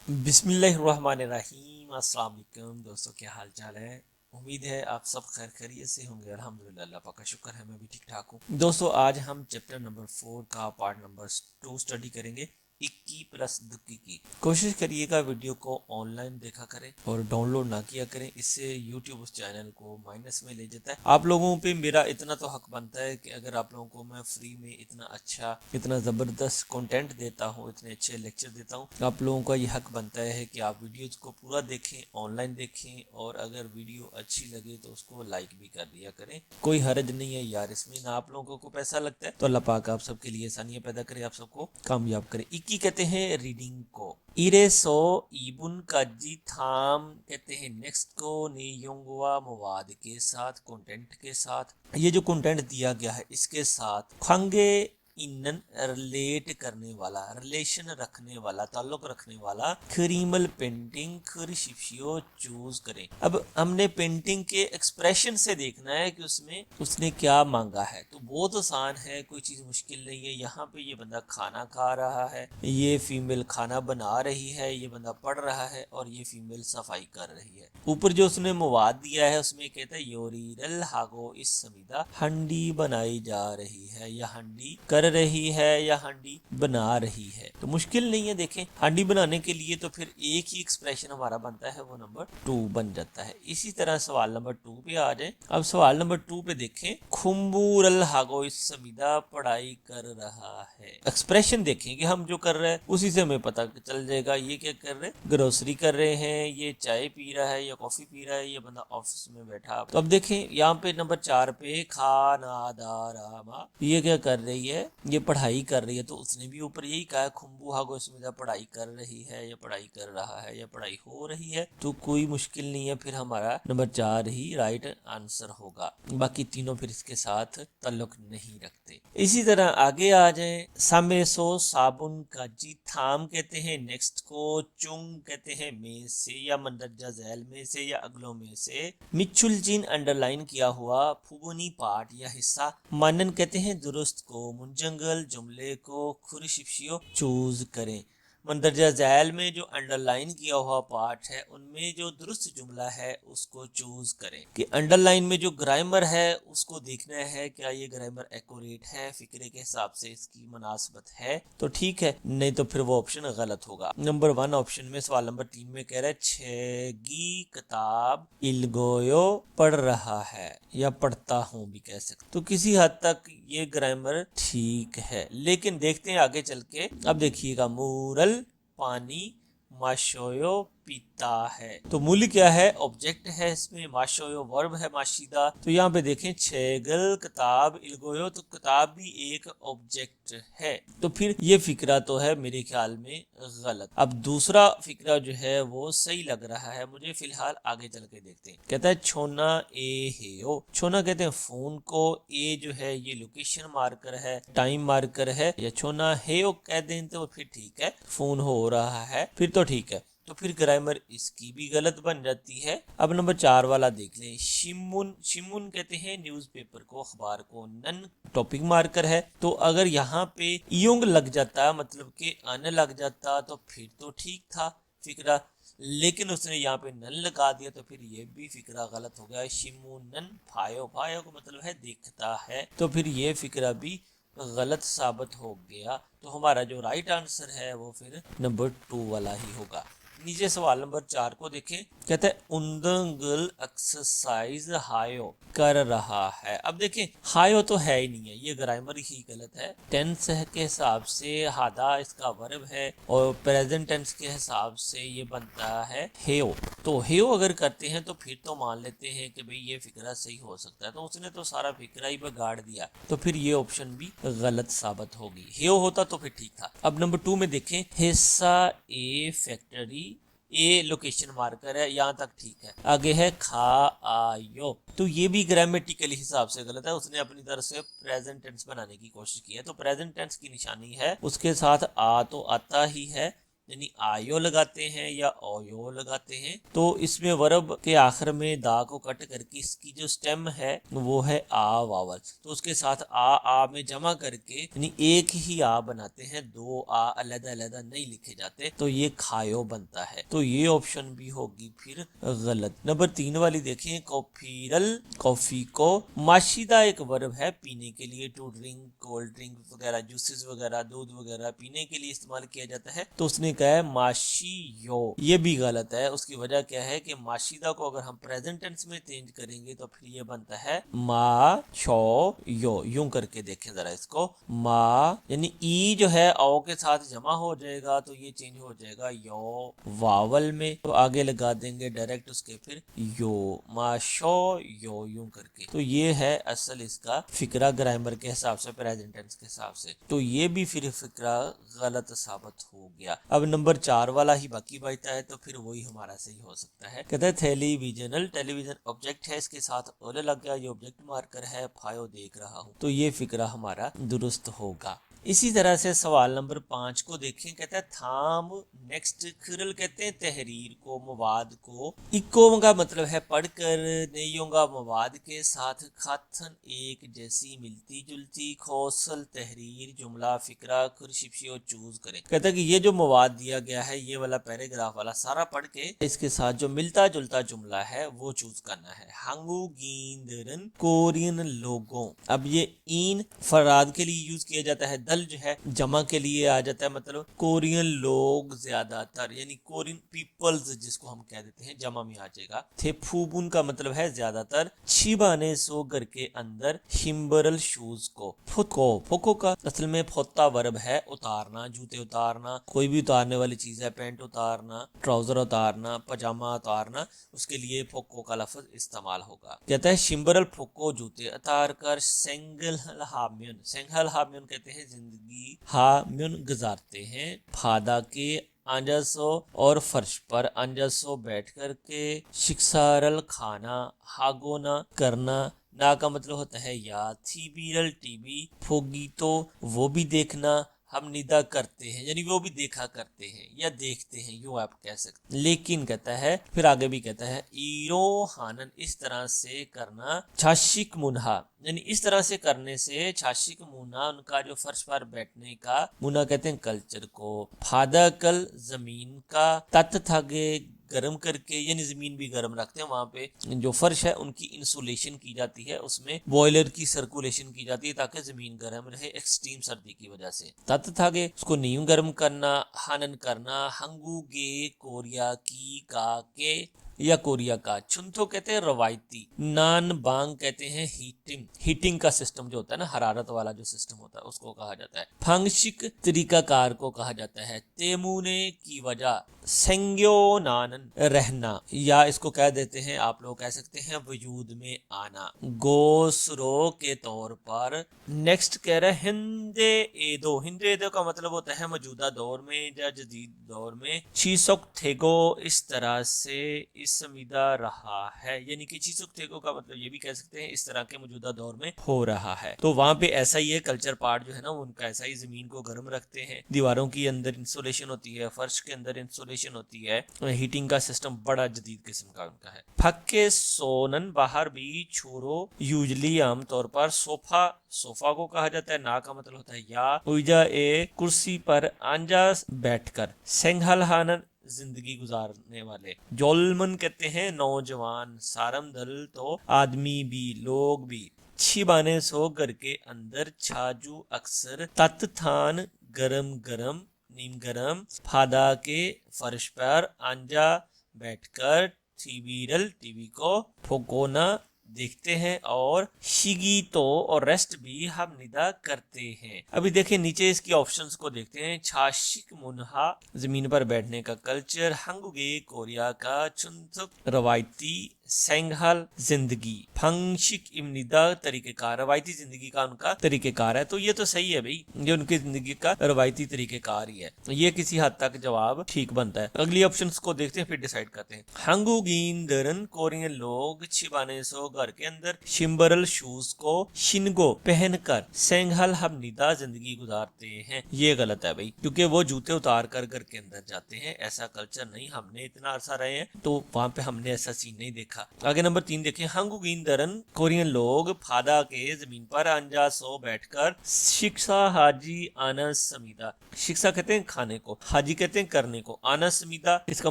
बिस्मिल्लाहिर्रहमानिर्रहीम। अस्सलाम वालेकुम दोस्तों, क्या हाल चाल है। उम्मीद है आप सब खैर खैरियत से होंगे। अल्हम्दुलिल्लाह, अल्लाह पाक का शुक्र है, मैं भी ठीक ठाक हूँ। दोस्तों, आज हम चैप्टर नंबर 4 का पार्ट नंबर 2 स्टडी करेंगे। इक्की प्लस दुक्की की कोशिश करिएगा वीडियो को ऑनलाइन देखा करें और डाउनलोड ना किया करें, इससे यूट्यूब उस चैनल को माइनस में ले जाता है। आप लोगों पे मेरा इतना तो हक बनता है कि अगर आप लोगों को मैं फ्री में इतना अच्छा, इतना ज़बरदस्त कंटेंट देता हूँ, इतने अच्छे लेक्चर देता हूँ, आप लोगों का ये हक बनता है कि आप वीडियोज़ को पूरा देखें, ऑनलाइन देखें, और अगर वीडियो अच्छी लगे तो उसको लाइक भी कर दिया करें। कोई हर्ज नहीं है यार इसमें, ना आप लोगों को पैसा लगता है। तो अल्लाह पाक आप सबके लिए आसानियाँ पैदा करे, आप सबको कामयाब करे। इक्की कहते हैं रीडिंग को। इरे सो ईबुन काजी थाम कहते हैं नेक्स्ट को नियोंगवा मवाद के साथ, कंटेंट के साथ। ये जो कंटेंट दिया गया है इसके साथ खंगे इनन रिलेट करने वाला, रिलेशन रखने वाला, ताल्लुक रखने वाला क्रीमल पेंटिंग खरिशिशियो चूज करें। अब हमने पेंटिंग के एक्सप्रेशन से देखना है कि उसमें उसने क्या मांगा है। तो बहुत आसान है, कोई चीज मुश्किल नहीं है। यहाँ पे ये बंदा खाना खा रहा है, ये फीमेल खाना बना रही है, ये बंदा पढ़ रहा है, और ये फीमेल सफाई कर रही है। ऊपर जो उसने मवाद दिया है उसमें कहता है योरीरल हागो इस समीदा, हंडी बनाई जा रही है, या हंडी कर रही है, या हांडी बना रही है। तो मुश्किल नहीं है। देखें, हांडी बनाने के लिए तो फिर एक ही एक्सप्रेशन हमारा बनता है, वो नंबर 2 बन जाता है। इसी तरह सवाल नंबर 2 पे आ जाए। अब सवाल नंबर 2 पे देखें, खुम्बूरल हागो इस समीदा पढ़ाई कर रहा है। एक्सप्रेशन देखें कि हम जो कर रहे हैं उसी से हमें पता चल जाएगा ये क्या कर रहे हैं। ग्रोसरी कर रहे हैं, ये चाय पी रहा है या कॉफी पी रहा है, ये बंदा ऑफिस में बैठा। तो अब देखें यहाँ पे नंबर 4 पे खानादारामा, ये क्या कर रही है, ये पढ़ाई कर रही है। तो उसने भी ऊपर यही कहा है, खुम्बू हागो स्मिता पढ़ाई कर रही है, या पढ़ाई कर रहा है, या पढ़ाई हो रही है। तो कोई मुश्किल नहीं है, फिर हमारा नंबर 4 ही राइट आंसर होगा। बाकी तीनों फिर इसके साथ ताल्लुक नहीं रखते। इसी तरह आगे आ जाए। सामेसो साबुन का जी थाम कहते हैं नेक्स्ट को, चुंग कहते हैं में से या मंदरजा झैल में से या अगलों में से, मिचुल जिन अंडरलाइन किया हुआ फुबुनी पार्ट या हिस्सा, मानन कहते हैं दुरुस्त को, मुंजंगल जुमले को, खुरशिप्शियो चूज करें। मंदरजा झैल में जो अंडरलाइन किया हुआ पार्ट है उनमें जो दुरुस्त जुमला है उसको चूज करें। कि अंडरलाइन में जो ग्रामर है उसको देखना है, क्या ये ग्रामर एक्यूरेट है, फिक्रे के हिसाब से इसकी मुनासबत है तो ठीक है, नहीं तो फिर वो ऑप्शन गलत होगा। नंबर 1 ऑप्शन में सवाल नंबर 3 में कह रहा है छेगी किताब इलगोयो पढ़ रहा है, या पढ़ता हूं भी कह सकते। तो किसी हद तक ये ग्रामर ठीक है, लेकिन देखते हैं आगे चल के। अब देखिएगा, मूरल पानी माशोयो पीता है। तो मूल क्या है, ऑब्जेक्ट है, इसमें माशोयो वर्ब है माशीदा। तो यहाँ पे देखें छेगल किताब इलगोयो, तो किताब भी एक ऑब्जेक्ट है। तो फिर ये फिक्रा तो है मेरे ख्याल में गलत। अब दूसरा फिक्रा जो है वो सही लग रहा है मुझे। फिलहाल आगे चल के देखते हैं। कहता है छोना ए हेयो, छोना कहते हैं फोन को, ए जो है ये लोकेशन मार्कर है, टाइम मार्कर है, या छोना हेयो कह दें तो फिर ठीक है, फोन हो रहा है फिर तो ठीक है। तो फिर ग्रामर इसकी भी गलत बन जाती है। अब नंबर 4 वाला देख लें। शिमुन, शिमुन कहते हैं न्यूज़पेपर को, अखबार को, नन टॉपिक मार्कर है। तो अगर यहाँ पे युंग लग जाता, मतलब कि अन लग जाता, तो फिर तो ठीक था फिक्रा, लेकिन उसने यहाँ पे नन लगा दिया, तो फिर ये भी फिक्रा गलत हो गया। शिमुनन फायो, फायो का मतलब है देखता है, तो फिर ये फिक्रा भी गलत साबित हो गया। तो हमारा जो राइट आंसर है वो फिर नंबर 2 वाला ही होगा। नीचे सवाल नंबर 4 को देखें। कहते हैं उंदंगल एक्सरसाइज हायो कर रहा है। अब देखें, हायो तो है ही नहीं है, ये ग्रामर ही गलत है। टेंस के हिसाब से हादा इसका वर्ब है, और प्रेजेंट टेंस के हिसाब से ये बनता है हेयो। तो हेयो अगर करते हैं तो फिर तो मान लेते हैं कि भाई ये फिक्रा सही हो सकता है। तो उसने तो सारा फिक्रा ही बिगाड़ दिया, तो फिर ये ऑप्शन भी गलत साबित होगी। हेयो होता तो फिर ठीक था। अब नंबर 2 में देखें, हिस्सा ए फैक्ट्री, ए लोकेशन मार्कर है, यहाँ तक ठीक है। आगे है खा आयो, तो ये भी ग्रामेटिकली हिसाब से गलत है। उसने अपनी तरफ से प्रेजेंट टेंस बनाने की कोशिश की है, तो प्रेजेंट टेंस की निशानी है उसके साथ आ तो आता ही है, यानी आयो लगाते हैं या ओयो लगाते हैं, तो इसमें वर्ब के आखिर में दा को कट करके इसकी जो स्टेम है वो है आ वावल, तो उसके साथ आ में जमा करके यानी एक ही आ बनाते हैं, दो आ अलग अलग नहीं लिखे जाते, तो ये खायो बनता है। तो ये ऑप्शन भी होगी फिर गलत। नंबर 3 वाली देखें, कॉफीरल, कॉफी को माशीदा एक वर्ब है पीने के लिए, टू ड्रिंक, कोल्ड ड्रिंक वगैरह, जूसेस वगैरह, दूध वगैरह पीने के लिए इस्तेमाल किया जाता है, तो उसने कहा है माशियो। ये भी गलत है। उसकी वजह क्या है कि माशीदा को अगर हम प्रेजेंट टेंस में चेंज करेंगे तो फिर ये बनता है मा शो यो। यूं करके देखें जरा इसको, मा यानी ई जो है ओ के साथ जमा हो जाएगा, तो ये चेंज हो जाएगा यो वावल में, तो आगे लगा देंगे डायरेक्ट उसके फिर यो, माशो यो, यूं करके। तो ये है असल इसका फिक्रा ग्रामर के हिसाब से, प्रेजेंट टेंस के हिसाब से। तो ये भी फिर फिक्रा गलत साबित हो गया। अब नंबर 4 वाला ही बाकी बचता है, तो फिर वही हमारा सही हो सकता है। कहते हैं टेलीविजनल, टेलीविजन ऑब्जेक्ट है, इसके साथ ओले लग गया, ये ऑब्जेक्ट मार्कर है, फायो देख रहा हूं, तो ये फिक्रा हमारा दुरुस्त होगा। इसी तरह से सवाल नंबर 5 को देखें। कहता है थाम नेक्स्ट खिरल कहते हैं तहरीर को, मवाद को। इको का मतलब है पढ़कर, नेयों का मवाद के साथ खाथन एक जैसी मिलती जुलती, खोसल तहरीर जुमला फिक्रा खुरशिप्शियो चूज करें। कहता है कि ये जो मवाद दिया गया है, ये वाला पैराग्राफ वाला सारा पढ़ के इसके साथ जो मिलता जुलता जुमला है वो चूज करना है। हंगू गींदरन कोरियन लोगों, अब ये इन फराद के लिए यूज किया जाता है, दल जो है जमा के लिए आ जाता है, मतलब कोरियन लोग ज्यादातर, यानी कोरियन पीपल्स जिसको हम कह देते हैं, जमा में आ जाएगा। थे फूबुन का मतलब है ज्यादातर, छिबाने सो घर के अंदर, हिम्बरल शूज को, फुको, फुको का असल में फोता वर्ब है उतारना, जूते उतारना, कोई भी उतारने वाली चीज है, पैंट उतारना, ट्राउजर उतारना, पजामा उतारना, उसके लिए फोको का लफ्ज इस्तेमाल होगा। कहता है शिम्बरल फोको जूते उतार कर सेंगल हाम्युन, सेंगल हाम्युन कहते हैं जिंदगी हाम्युन गुजारते हैं, फादा के अंजसो और फर्श पर, अंजसो बैठ कर के, शिक्षारल खाना, हागोना करना, ना का मतलब होता है या, थी बीरल टीवी, फोगी तो वो भी देखना, हम निदा करते हैं यानी वो भी देखा करते हैं या देखते हैं, यूं आप कह सकते। लेकिन कहता है फिर आगे भी कहता है ईरो हानन, इस तरह से करना, छाशिक मुनहा यानी इस तरह से करने से, छाशिक मुना उनका जो फर्श पर बैठने का, मुना कहते हैं कल्चर को, फादा कल जमीन का, तत् थागे गर्म करके, यानी जमीन भी गर्म रखते हैं, वहां पे जो फर्श है उनकी इंसुलेशन की जाती है, उसमें बॉयलर की सर्कुलेशन की जाती है ताकि जमीन गर्म रहे एक्सट्रीम सर्दी की वजह से। तत् थागे उसको नींव गर्म करना, हनन करना, हंगू गे कोरिया की का के या कोरिया का, चुनथो कहते हैं रवायती, नान बांग कहते हैं हीटिंग, हीटिंग का सिस्टम जो होता है ना, हरारत वाला जो सिस्टम होता है उसको कहा जाता है। फंगशिक तरीकाकार को कहा जाता है। तेमुने की वजह, सेंग्यो नानन रहना, या इसको कह देते हैं आप लोग कह सकते हैं वजूद में आना। गोसरो के तौर पर। नेक्स्ट कह रहा है हिंदे एदो, हिंदे एदो का मतलब होता है मौजूदा दौर में या जदीद दौर में। चीसोक थेगो इस तरह से इसमिदा रहा है, यानी कि चीसोक थेगो का मतलब ये भी कह सकते हैं इस तरह के मौजूदा दौर में हो रहा है। तो वहां पे ऐसा ही है, कल्चर पार्ट जो है ना उनका ऐसा ही, जमीन को गर्म रखते हैं, दीवारों की अंदर इंसुलेशन होती है, फर्श के अंदर इंसुलेशन होती है, हीटिंग का सिस्टम बड़ा जदीद किस्म का उनका है। फक्के सोनन बाहर भी छोरो, यूजली आमतौर पर सोफा, सोफा को कहा जाता है, ना का मतलब होता है या, उजा ए कुर्सी पर आंजा बैठकर, सेंघल हानन जिंदगी गुजारने वाले, जोलमन कहते हैं नौजवान, सारम दल तो आदमी भी, लोग भी, छिबाने सो घर के अंदर, छाजू अक्सर, तत्थान गरम गरम, नीम गरम, फादा के फर्श पर, आंजा बैठकर, टीवीरल टीवी को, फोकोना देखते हैं, और शिगीतो और रेस्ट भी हम निदा करते हैं। अभी देखें नीचे इसकी ऑप्शंस को देखते हैं। छाशिक मुनहा जमीन पर बैठने का कल्चर, हंगुगे कोरिया का, चुनसुक रवायती सेंघाल जिंदगी, फंशिक इम्निदा तरीकेकार, रवायती जिंदगी का उनका तरीकेकार है। तो ये तो सही है भाई, ये उनकी जिंदगी का रवायती तरीकेकार ही है, ये किसी हद तक जवाब ठीक बनता है। अगली ऑप्शंस को देखते हैं फिर डिसाइड करते हैं। हंगुगिंदरन, कोरियन लोग छिपाने सो घर के अंदर शिम्बरल शूज को शिनगो पहनकर सेंघाल हमनिदा जिंदगी गुजारते हैं। ये गलत है भाई, क्योंकि वो जूते उतार कर घर के अंदर जाते हैं, ऐसा कल्चर नहीं, हमने इतना अरसा रहे हैं तो वहां पे हमने ऐसा सीन नहीं देखा। आगे नंबर 3 देखें। हंगुगिंदरन, कोरियन लोग फादा के जमीन पर अंजा सो बैठकर शिक्षा हाजी आनस समीदा, शिक्षा कहते हैं खाने को, हाजी कहते हैं करने को, आनस समीदा इसका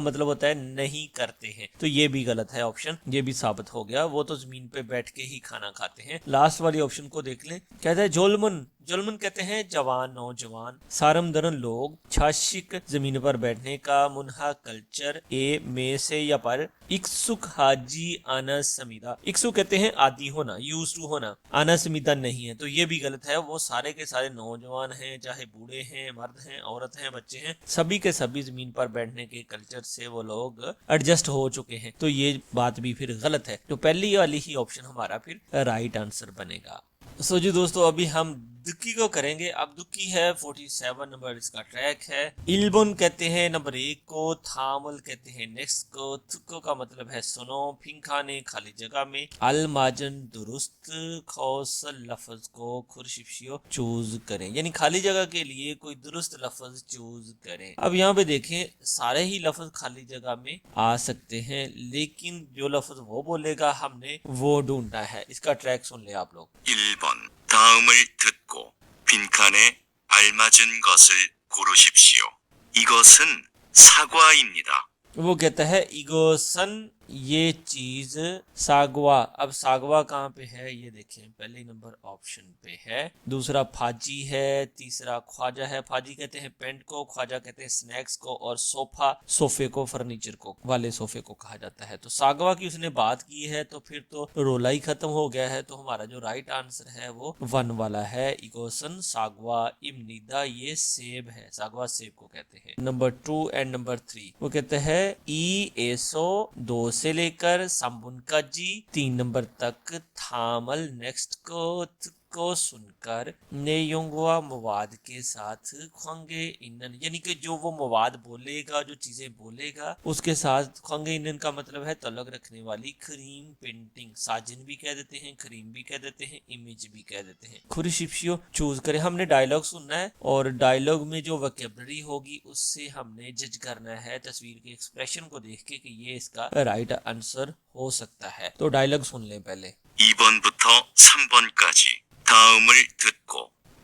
मतलब होता है नहीं करते हैं। तो ये भी गलत है ऑप्शन, ये भी साबित हो गया, वो तो जमीन पे बैठ के ही खाना खाते हैं। लास्ट वाली ऑप्शन को देख लें। कहता है जोलमन, जोलमन कहते हैं जवान नौजवान, सारमदरन लोग छाशिक जमीन पर बैठने का मुनहा कल्चर ए में से या पर, इक्सुक हाजी आना समीदा, इक्सुक कहते हैं आदि होना, यूज टू होना, आना समीदा नहीं है। तो ये भी गलत है, वो सारे के सारे नौजवान हैं, चाहे बूढ़े हैं, मर्द हैं, औरत हैं, बच्चे हैं, सभी के सभी जमीन पर बैठने के कल्चर से वो लोग एडजस्ट हो चुके हैं। तो ये बात भी फिर गलत है, तो पहली वाली ही ऑप्शन हमारा फिर राइट आंसर बनेगा। सो जी दोस्तों, अभी हम दुक्की को करेंगे। अब दुक्की है 47 नंबर इसका ट्रैक है। इल्बन कहते हैं नंबर 1 को, थामल कहते हैं नेक्स्ट को, थुक्को का मतलब है सुनो, फिंखाने खाली जगह में, अलमाजन दुरुस्त, खौसल लफ्ज को खुरशिफियो चूज करें, यानी खाली जगह के लिए कोई दुरुस्त लफ्ज चूज करें। अब यहाँ पे देखें, सारे ही लफ्ज खाली जगह में आ सकते हैं, लेकिन जो लफ्ज वो बोलेगा हमने वो ढूंढना है। इसका ट्रैक सुन ले आप लोग। 1번 다음을 듣고 빈칸에 알맞은 것을 고르십시오. 이것은 사과입니다. वो कहता है इगोसन, ये चीज सागवा। अब सागवा कहाँ पे है ये देखें, पहले नंबर ऑप्शन पे है, दूसरा फाजी है, तीसरा ख्वाजा है। फाजी कहते हैं पेंट को, ख्वाजा कहते हैं स्नैक्स को, और सोफा सोफे को, फर्नीचर को, वाले सोफे को कहा जाता है। तो सागवा की उसने बात की है, तो फिर तो रोला ही खत्म हो गया है। तो हमारा जो राइट आंसर है वो 1 वाला है, इगोसन सागवा इमनिदा, ये सेब है, सागवा सेब को कहते हैं। नंबर 2 एंड नंबर 3 वो कहते हैं ई एसो 2 से लेकर संबुनका जी 3 नंबर तक, थामल नेक्स्ट को सुनकर, नेयोंगवा मवाद के साथ, ख्वांगे इनन, यानी कि जो वो मवाद बोलेगा, जो चीजें बोलेगा उसके साथ, ख्वांगे इनन का मतलब है तल्लुक रखने वाली, क्रीम पेंटिंग, साजिन भी कह देते हैं, क्रीम भी कह देते हैं, इमेज भी कह देते हैं। खुरशिफियो चूज करें। हमने डायलॉग सुनना है और डायलॉग में जो वोकैबुलरी होगी उससे हमने जज करना है तस्वीर के एक्सप्रेशन को देख के कि ये इसका राइट आंसर हो सकता है। तो डायलॉग सुन लें पहले। 2번부터 3번까지 다음을 듣고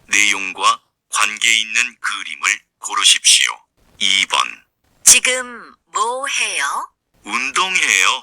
내용과 관계 있는 그림을 고르십시오. 2번 지금 뭐 해요? 운동해요.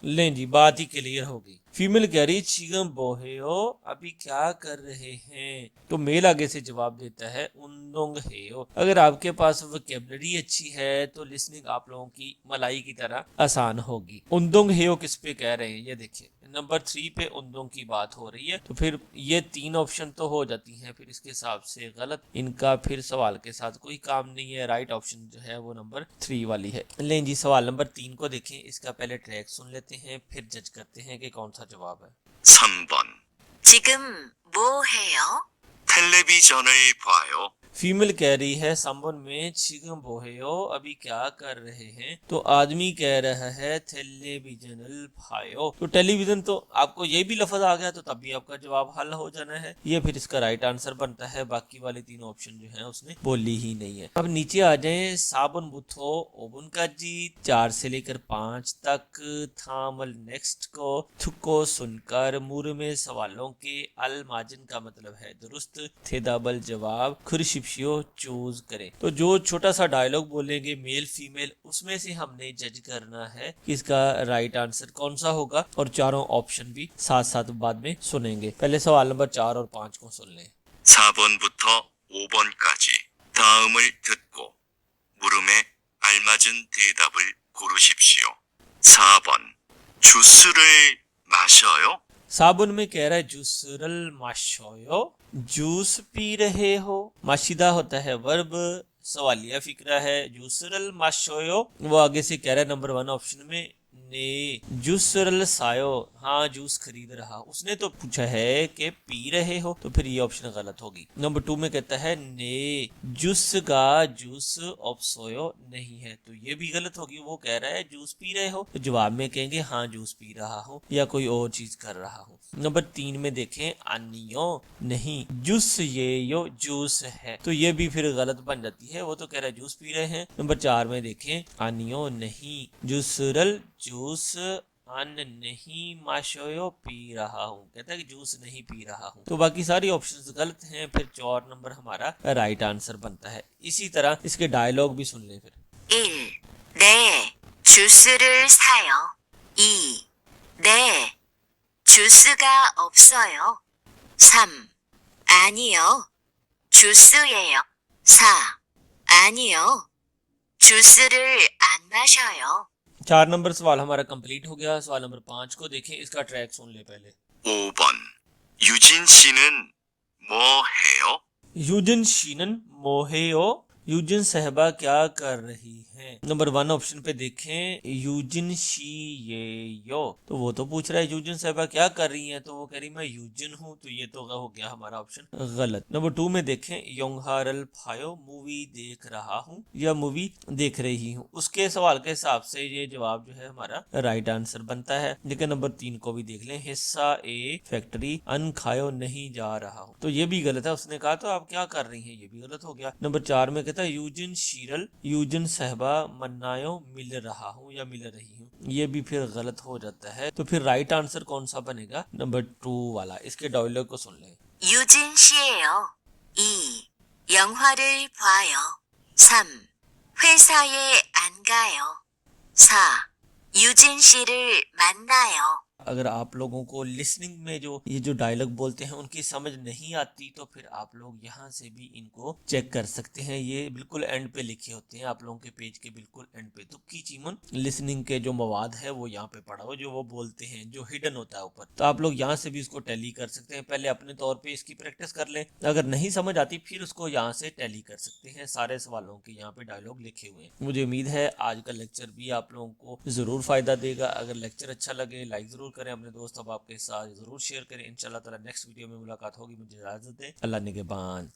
लें जी, बात ही क्लियर होगी। फीमेल कह रही चिगम बोहे हो, अभी क्या कर रहे हैं, तो मेल आगे से जवाब देता है उन्दोंग हे हो। अगर आपके पास वोकैबुलरी अच्छी है तो लिसनिंग आप लोगों की मलाई की तरह आसान होगी। उन्दोंग हे हो किस पे कह रहे हैं ये देखिए, नंबर 3 पे उन्दोंग की बात हो रही है, तो फिर ये 3 ऑप्शन तो हो जाती हैं फिर इसके हिसाब से गलत, इनका फिर सवाल के साथ कोई काम नहीं है। राइट ऑप्शन जो है वो नंबर 3 वाली है। लें जी, सवाल नंबर 3 को देखें, इसका पहले ट्रैक सुन लेते हैं फिर जज करते हैं कि कौन सा जवाब है। 3번 지금 뭐 해요? 텔레비전을 봐요. फीमेल कह रही है संबन में छिगम बोहेयो, अभी क्या कर रहे हैं, तो आदमी कह रहा है टेलीविजनल भायो। तो टेलीविजन, तो आपको ये भी लफ्ज आ गया तो तब भी आपका जवाब हल हो जाना है, ये फिर इसका राइट आंसर बनता है। बाकी वाले 3 ऑप्शन जो है उसने बोली ही नहीं है। अब नीचे आ जाए, साबुन बुथो ओबुन का जी 4 से लेकर 5 तक, थामल नेक्स्ट को, थुको सुनकर, मुर में सवालों के, अल माजिन का मतलब है दुरुस्त, थे दाबल जवाब, खुरशिफ चूज करें। तो जो छोटा सा डायलॉग बोलेंगे मेल फीमेल, उसमें से हमने जज करना है कि इसका राइट आंसर कौन सा होगा, और चारों ऑप्शन भी साथ साथ बाद में सुनेंगे। पहले सवाल नंबर 4 और 5 को सुन लें। 4번부터 5번까지 다음을 듣고 물음에 알맞은 대답을 고르십시오. 4번 주스를 마셔요? साबुन में कह रहा है जूसरल माशोयो, जूस पी रहे हो, माशिदा होता है वर्ब, सवालिया फिक्रा है, जूसरल माशोयो। वो आगे से कह रहा है नंबर 1 ऑप्शन में ने जूस रलसायो, हाँ जूस खरीद रहा। उसने तो पूछा है कि पी रहे हो, तो फिर ये ऑप्शन गलत होगी। नंबर 2 में कहता है ने जूस गा जूस ऑप्सोयो नहीं है, तो ये भी गलत होगी। वो कह रहा है जूस पी रहे हो, तो जवाब में कहेंगे हाँ जूस पी रहा हूँ या कोई और चीज कर रहा हूँ। नंबर 3 में देखें आनियो नहीं जूस ये यो जूस है, तो ये भी फिर गलत बन जाती है। वो तो कह रहा है जूस पी रहे हैं। नंबर 4 में देखें आनियो नहीं जूसरल जूस अन नहीं माशोयो पी रहा हूँ, कहता है कि जूस नहीं पी रहा हूँ। तो बाकी सारी ऑप्शंस गलत हैं, फिर 4 नंबर हमारा राइट आंसर बनता है। इसी तरह इसके डायलॉग भी सुन लें फिर। 1. 네, 주스를 사요. 2. 네, 주스가 없어요. 3. 아니요, 주스예요. 4. 아니요, 주스를 안 마셔요. 4 नंबर सवाल हमारा कंप्लीट हो गया। सवाल नंबर 5 को देखें, इसका ट्रैक सुन ले पहले। 5번. 유진 씨는 뭐 해요? यूजिन शीनन मोहेयो, यूजिन सहबा क्या कर रही हैं। नंबर 1 ऑप्शन पे देखें यूजिन शी ये यो, तो वो तो पूछ रहा है यूजिन सहबा क्या कर रही हैं, तो वो कह रही मैं यूजिन हूँ, तो ये तो हो गया हमारा ऑप्शन गलत। नंबर 2 में देखें योंगहारल फायो मूवी देख रहा हूँ या मूवी देख रही हूँ, उसके सवाल के हिसाब से ये जवाब जो है हमारा राइट आंसर बनता है। लेकिन नंबर 3 को भी देख लें हिस्सा ए फैक्ट्री अन खायो नहीं जा रहा हूँ, तो ये भी गलत है। उसने कहा तो आप क्या कर रही हैं, ये भी गलत हो गया। नंबर 4 में कहता है यूजिन शीरल यूजिन सहबा मन्नायो मिल रहा हूँ या मिल रही हूँ, ये भी फिर गलत हो जाता है। तो फिर राइट आंसर कौन सा बनेगा, नंबर 2 वाला। इसके डायलॉग को सुन लें। 유진 씨예요. 2. 영화를 봐요. 3. 회사에 안 가요. 4. 유진 씨를 만나요. अगर आप लोगों को लिसनिंग में जो ये जो डायलॉग बोलते हैं उनकी समझ नहीं आती, तो फिर आप लोग यहाँ से भी इनको चेक कर सकते हैं। ये बिल्कुल एंड पे लिखे होते हैं आप लोगों के पेज के बिल्कुल एंड पे। तो की चीमन लिसनिंग के जो मवाद है वो यहाँ पे पढ़ा हो, जो वो बोलते हैं जो हिडन होता है ऊपर, तो आप लोग यहाँ से भी इसको टैली कर सकते हैं। पहले अपने तौर पर इसकी प्रैक्टिस कर लें, अगर नहीं समझ आती फिर उसको यहाँ से टैली कर सकते हैं। सारे सवालों के यहाँ पे डायलॉग लिखे हुए हैं। मुझे उम्मीद है आज का लेक्चर भी आप लोगों को जरूर फायदा देगा। अगर लेक्चर अच्छा लगे लाइक जरूर करें, अपने दोस्त अब आपके साथ जरूर शेयर करें। इंशाल्लाह ताला नेक्स्ट वीडियो में मुलाकात होगी। मुझे इजाजत दें, अल्लाह निगहबान।